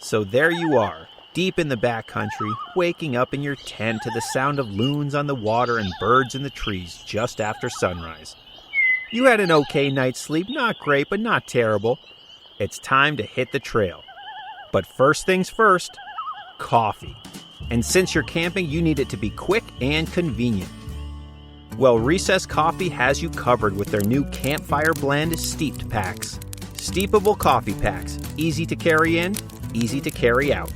So there you are, deep in the backcountry, waking up in your tent to the sound of loons on the water and birds in the trees just after sunrise. You had an okay night's sleep, not great, but not terrible. It's time to hit the trail. But first things first, coffee. And since you're camping, you need it to be quick and convenient. Well, Recess Coffee has you covered with their new Campfire Blend Steeped Packs. Steepable coffee packs, easy to carry in, easy to carry out.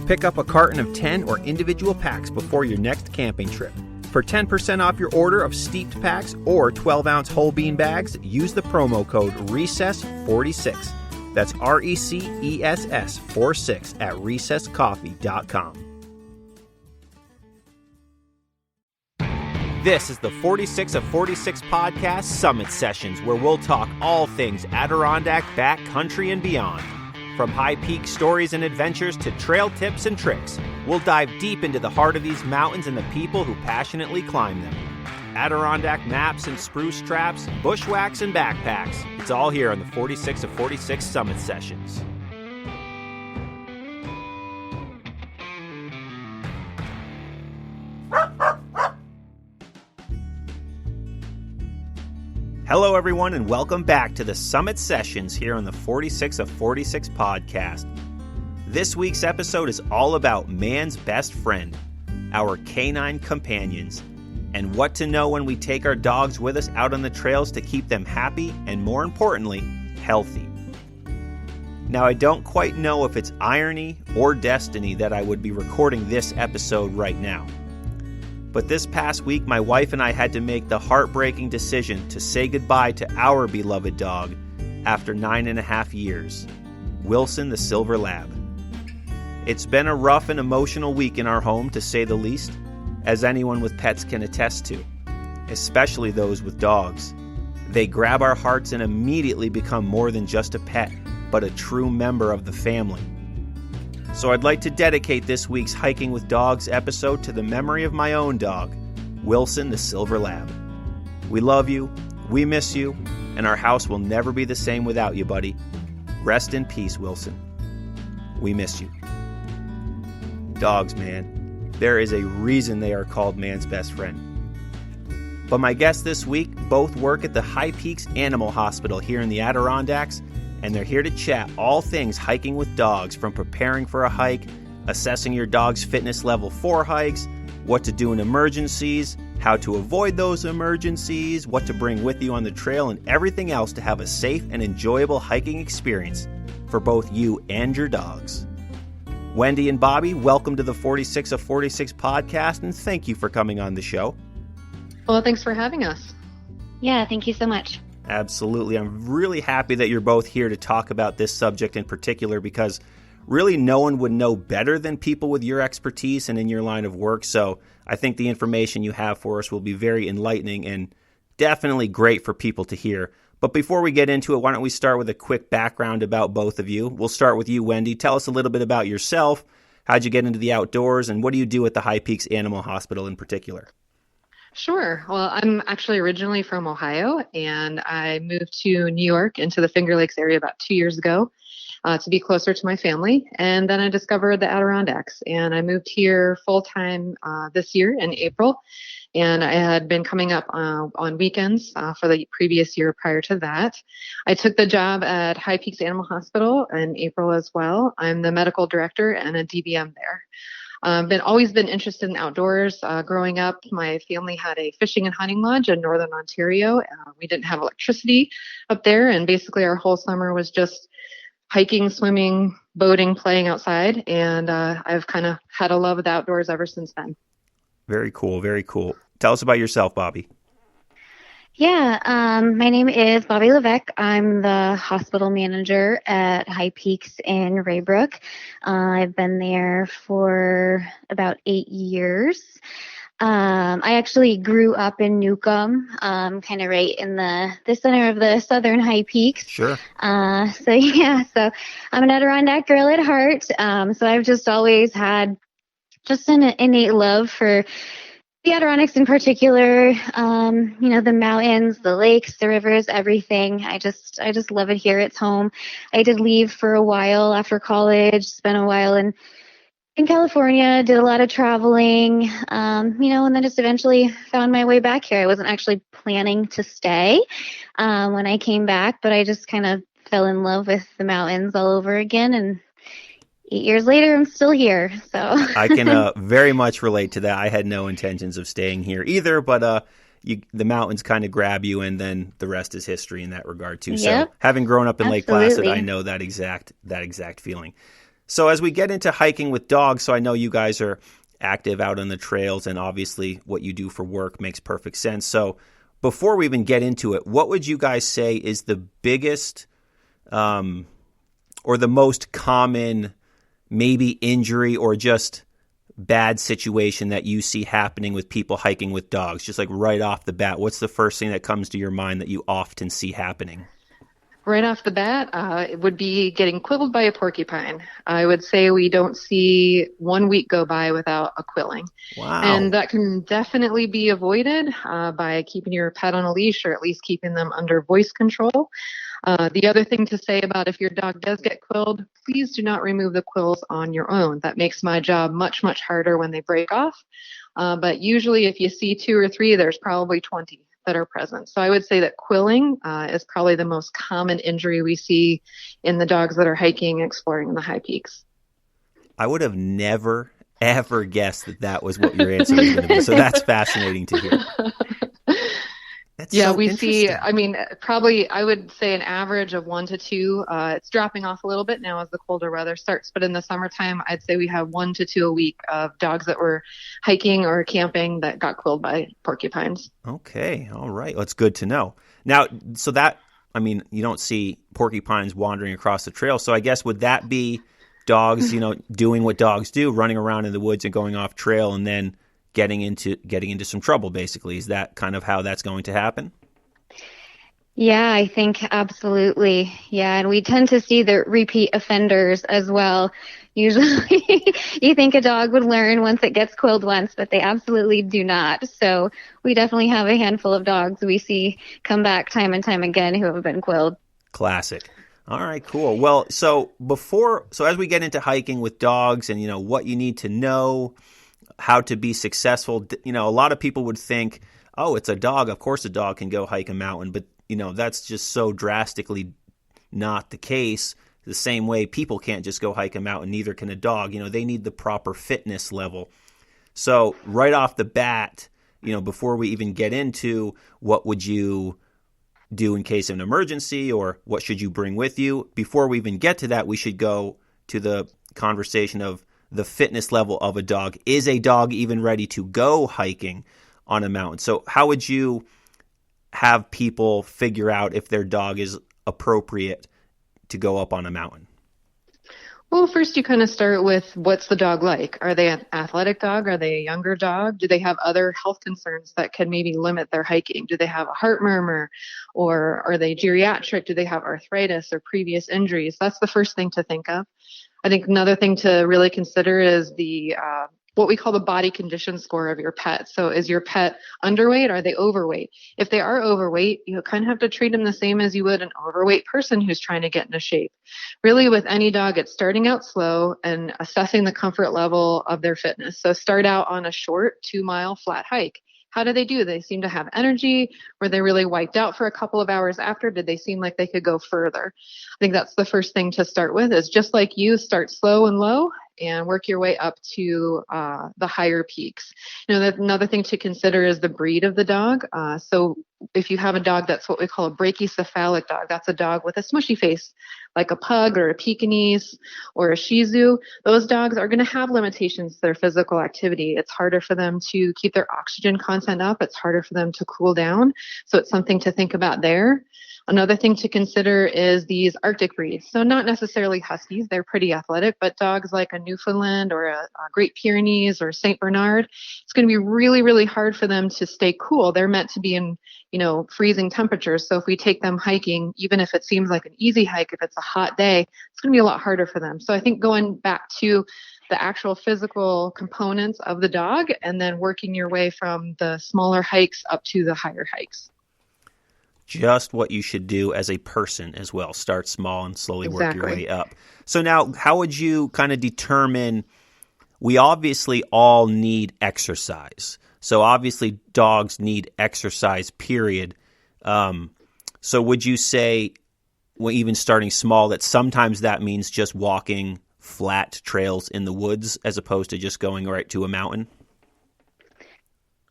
Pick up a carton of 10 or individual packs before your next camping trip. For 10% off your order of steeped packs or 12-ounce whole bean bags, use the promo code RECESS46. That's RECESS 46 at recesscoffee.com. This is the 46 of 46 podcast Summit Sessions, where we'll talk all things Adirondack, backcountry, and beyond. From high peak stories and adventures to trail tips and tricks, we'll dive deep into the heart of these mountains and the people who passionately climb them. Adirondack maps and spruce traps, bushwhacks and backpacks. It's all here on the 46 of 46 Summit Sessions. Hello, everyone, and welcome back to the Summit Sessions here on the 46 of 46 podcast. This week's episode is all about man's best friend, our canine companions, and what to know when we take our dogs with us out on the trails to keep them happy and, more importantly, healthy. Now, I don't quite know if it's irony or destiny that I would be recording this episode right now. But this past week, my wife and I had to make the heartbreaking decision to say goodbye to our beloved dog after 9.5 years, Wilson the Silver Lab. It's been a rough and emotional week in our home, to say the least, as anyone with pets can attest to, especially those with dogs. They grab our hearts and immediately become more than just a pet, but a true member of the family. So I'd like to dedicate this week's Hiking with Dogs episode to the memory of my own dog, Wilson the Silver Lab. We love you, we miss you, and our house will never be the same without you, buddy. Rest in peace, Wilson. We miss you. Dogs, man. There is a reason they are called man's best friend. But my guests this week both work at the High Peaks Animal Hospital here in the Adirondacks, and they're here to chat all things hiking with dogs, from preparing for a hike, assessing your dog's fitness level for hikes, what to do in emergencies, how to avoid those emergencies, what to bring with you on the trail, and everything else to have a safe and enjoyable hiking experience for both you and your dogs. Wendy and Bobbi, welcome to the 46 of 46 podcast, and thank you for coming on the show. Well, thanks for having us. Yeah, thank you so much. Absolutely. I'm really happy that you're both here to talk about this subject in particular, because really no one would know better than people with your expertise and in your line of work. So I think the information you have for us will be very enlightening and definitely great for people to hear. But before we get into it, why don't we start with a quick background about both of you? We'll start with you, Wendy. Tell us a little bit about yourself. How'd you get into the outdoors, and what do you do at the High Peaks Animal Hospital in particular? Sure. Well, I'm actually originally from Ohio, and I moved to New York into the Finger Lakes area about 2 years ago to be closer to my family. And then I discovered the Adirondacks, and I moved here full-time this year in April. And I had been coming up on weekends for the previous year prior to that. I took the job at High Peaks Animal Hospital in April as well. I'm the medical director and a DVM there. Always been interested in outdoors. Growing up, my family had a fishing and hunting lodge in Northern Ontario. We didn't have electricity up there, and basically our whole summer was just hiking, swimming, boating, playing outside. And I've kind of had a love of the outdoors ever since then. Very cool. Very cool. Tell us about yourself, Bobbi. Yeah, my name is Bobbi Levesque. I'm the hospital manager at High Peaks in Ray Brook. I've been there for about 8 years. I actually grew up in Newcomb, kind of right in the center of the southern High Peaks. Sure. So I'm an Adirondack girl at heart. So I've just always had just an innate love for The Adirondacks in particular, the mountains, the lakes, the rivers, everything. I just love it here. It's home. I did leave for a while after college, spent a while in California, did a lot of traveling, and then just eventually found my way back here. I wasn't actually planning to stay when I came back, but I just kind of fell in love with the mountains all over again, and 8 years later, I'm still here. So I can very much relate to that. I had no intentions of staying here either, but the mountains kind of grab you, and then the rest is history in that regard too. Yep, so having grown up in absolutely. Lake Placid, I know that exact feeling. So as we get into hiking with dogs, so I know you guys are active out on the trails, and obviously what you do for work makes perfect sense. So before we even get into it, what would you guys say is the biggest or the most common maybe injury or just bad situation that you see happening with people hiking with dogs? Just like right off the bat, what's the first thing that comes to your mind that you often see happening? Right off the bat, it would be getting quilled by a porcupine. I would say we don't see 1 week go by without a quilling. Wow. And that can definitely be avoided by keeping your pet on a leash, or at least keeping them under voice control. The other thing to say about if your dog does get quilled, please do not remove the quills on your own. That makes my job much, much harder when they break off. But usually if you see 2 or 3, there's probably 20 that are present. So I would say that quilling is probably the most common injury we see in the dogs that are hiking and exploring in the high peaks. I would have never, ever guessed that was what your answer was going to be. So that's fascinating to hear. That's yeah, so we see, interesting. probably I would say an average of 1 to 2. It's dropping off a little bit now as the colder weather starts, but in the summertime, I'd say we have 1 to 2 a week of dogs that were hiking or camping that got quilled by porcupines. Okay. All right. Well, it's good to know. Now, so that, you don't see porcupines wandering across the trail. So I guess would that be dogs, doing what dogs do, running around in the woods and going off trail and then getting into some trouble, basically? Is that kind of how that's going to happen? Yeah, I think absolutely. Yeah, and we tend to see the repeat offenders as well. Usually you think a dog would learn once it gets quilled once, but they absolutely do not. So we definitely have a handful of dogs we see come back time and time again who have been quilled. Classic. All right, cool. Well, so as we get into hiking with dogs and, what you need to know, how to be successful, a lot of people would think, oh, it's a dog. Of course a dog can go hike a mountain, but that's just so drastically not the case. The same way people can't just go hike a mountain, neither can a dog. They need the proper fitness level. So right off the bat, before we even get into what would you do in case of an emergency or what should you bring with you, before we even get to that, we should go to the conversation of the fitness level of a dog. Is a dog even ready to go hiking on a mountain? So how would you have people figure out if their dog is appropriate to go up on a mountain? Well, first you kind of start with what's the dog like? Are they an athletic dog? Are they a younger dog? Do they have other health concerns that could maybe limit their hiking? Do they have a heart murmur, or are they geriatric? Do they have arthritis or previous injuries? That's the first thing to think of. I think another thing to really consider is the what we call the body condition score of your pet. So is your pet underweight? Are they overweight? If they are overweight, you kind of have to treat them the same as you would an overweight person who's trying to get into shape. Really, with any dog, it's starting out slow and assessing the comfort level of their fitness. So start out on a short 2-mile flat hike. How do they do? They seem to have energy. Were they really wiped out for a couple of hours after? Did they seem like they could go further? I think that's the first thing to start with, is just like you, start slow and low and work your way up to the higher peaks. Another thing to consider is the breed of the dog. So if you have a dog that's what we call a brachycephalic dog, that's a dog with a smushy face, like a pug or a Pekingese or a Shih Tzu, those dogs are going to have limitations to their physical activity. It's harder for them to keep their oxygen content up. It's harder for them to cool down. So it's something to think about there. Another thing to consider is these Arctic breeds. So not necessarily Huskies, they're pretty athletic, but dogs like a Newfoundland or a Great Pyrenees or St. Bernard, it's going to be really, really hard for them to stay cool. They're meant to be in freezing temperatures. So if we take them hiking, even if it seems like an easy hike, if it's a hot day, it's going to be a lot harder for them. So I think going back to the actual physical components of the dog and then working your way from the smaller hikes up to the higher hikes. Just what you should do as a person as well. Start small and slowly work your Exactly. way up. So now, how would you kind of determine, we obviously all need exercise. So obviously dogs need exercise, period. So would you say, well, even starting small, that sometimes that means just walking flat trails in the woods as opposed to just going right to a mountain?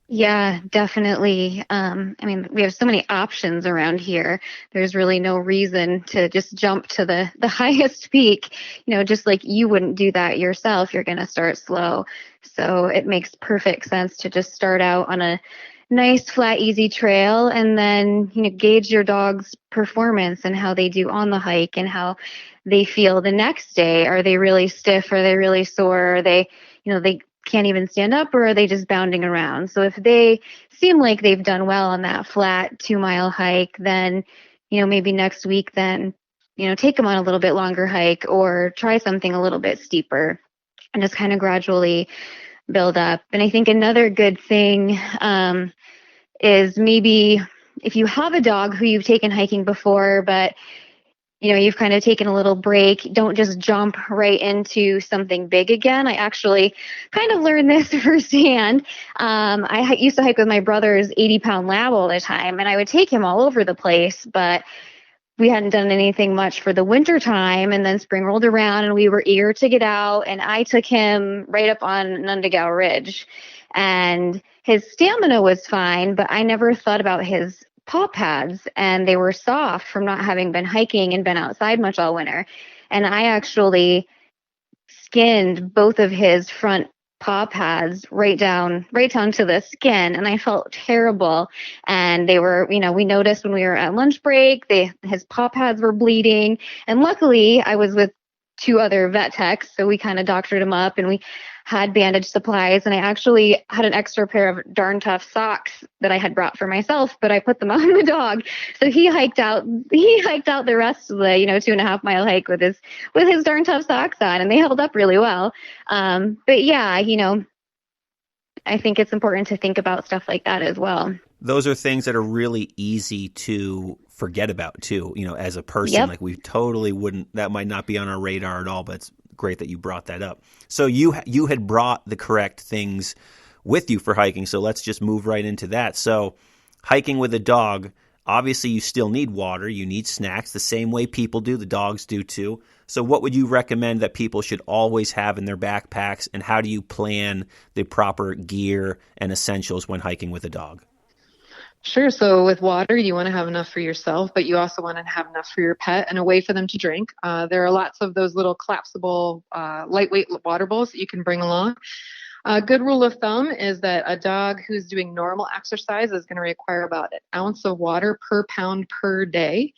Yeah, definitely. We have so many options around here. There's really no reason to just jump to the highest peak. Just like you wouldn't do that yourself, you're going to start slow. So it makes perfect sense to just start out on a nice, flat, easy trail and then, gauge your dog's performance and how they do on the hike and how they feel the next day. Are they really stiff? Are they really sore? Are they can't even stand up, or are they just bounding around? So if they seem like they've done well on that flat 2-mile hike, then, maybe next week, then, take them on a little bit longer hike or try something a little bit steeper and just kind of gradually build up. And I think another good thing is maybe if you have a dog who you've taken hiking before, but you've kind of taken a little break, don't just jump right into something big again. I actually kind of learned this firsthand. I used to hike with my brother's 80-pound lab all the time, and I would take him all over the place, but we hadn't done anything much for the winter time, and then spring rolled around and we were eager to get out, and I took him right up on Nundigal Ridge, and his stamina was fine, but I never thought about his paw pads, and they were soft from not having been hiking and been outside much all winter. And I actually skinned both of his front paw pads right down to the skin, and I felt terrible. And they were, we noticed when we were at lunch break, his paw pads were bleeding, and luckily I was with 2 other vet techs, so we kind of doctored him up and we had bandage supplies, and I actually had an extra pair of darn tough socks that I had brought for myself, but I put them on the dog. So he hiked out the rest of the 2.5-mile hike with his darn tough socks on, and they held up really well. But yeah, I think it's important to think about stuff like that as well. Those are things that are really easy to forget about too, as a person. Yep. Like we totally wouldn't, that might not be on our radar at all, but it's great that you brought that up. So you had brought the correct things with you for hiking. So let's just move right into that. So hiking with a dog, obviously you still need water. You need snacks the same way people do. The dogs do too. So what would you recommend that people should always have in their backpacks, and how do you plan the proper gear and essentials when hiking with a dog? Sure. So with water, you want to have enough for yourself, but you also want to have enough for your pet and a way for them to drink. There are lots of those little collapsible, lightweight water bowls that you can bring along. A good rule of thumb is that a dog who's doing normal exercise is going to require about an ounce of water per pound per day.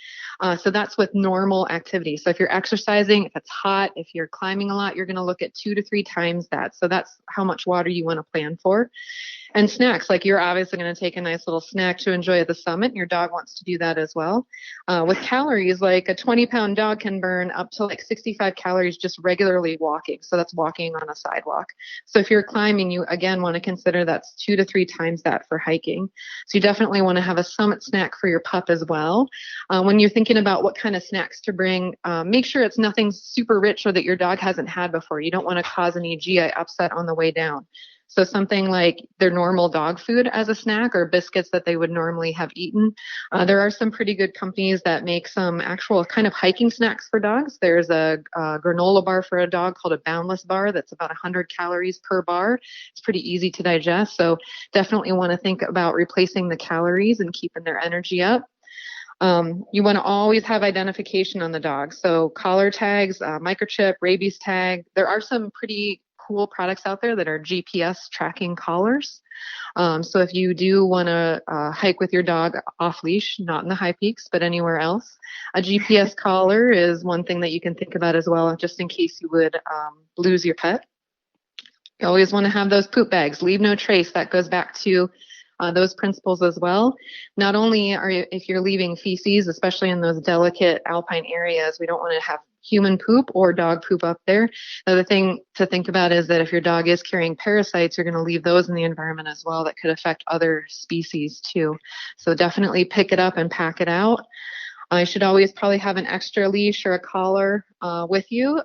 So that's with normal activity. So if you're exercising, if it's hot, if you're climbing a lot, you're going to look at 2 to 3 times that. So that's how much water you want to plan for. And snacks, like you're obviously going to take a nice little snack to enjoy at the summit. And your dog wants to do that as well. With calories, like a 20-pound dog can burn up to like 65 calories just regularly walking. So that's walking on a sidewalk. So if you're climbing, you again want to consider that's 2 to 3 times that for hiking. So you definitely want to have a summit snack for your pup as well. When you're thinking about what kind of snacks to bring, make sure it's nothing super rich or that your dog hasn't had before. You don't want to cause any GI upset on the way down. So something like their normal dog food as a snack, or biscuits that they would normally have eaten. There are some pretty good companies that make some actual kind of hiking snacks for dogs. There's a granola bar for a dog called a Boundless bar that's about 100 calories per bar. It's pretty easy to digest. So definitely want to think about replacing the calories and keeping their energy up. You want to always have identification on the dog. So collar tags, microchip, rabies tag. There are some pretty cool products out there that are GPS tracking collars. So if you do want to hike with your dog off leash, not in the high peaks, but anywhere else, a GPS collar is one thing that you can think about as well, just in case you would lose your pet. You always want to have those poop bags. Leave no trace. That goes back to those principles as well. Not only if you're leaving feces, especially in those delicate alpine areas, we don't want to have human poop or dog poop up there. The other thing to think about is that if your dog is carrying parasites, you're going to leave those in the environment as well that could affect other species too. So definitely pick it up and pack it out. You should always probably have an extra leash or a collar with you.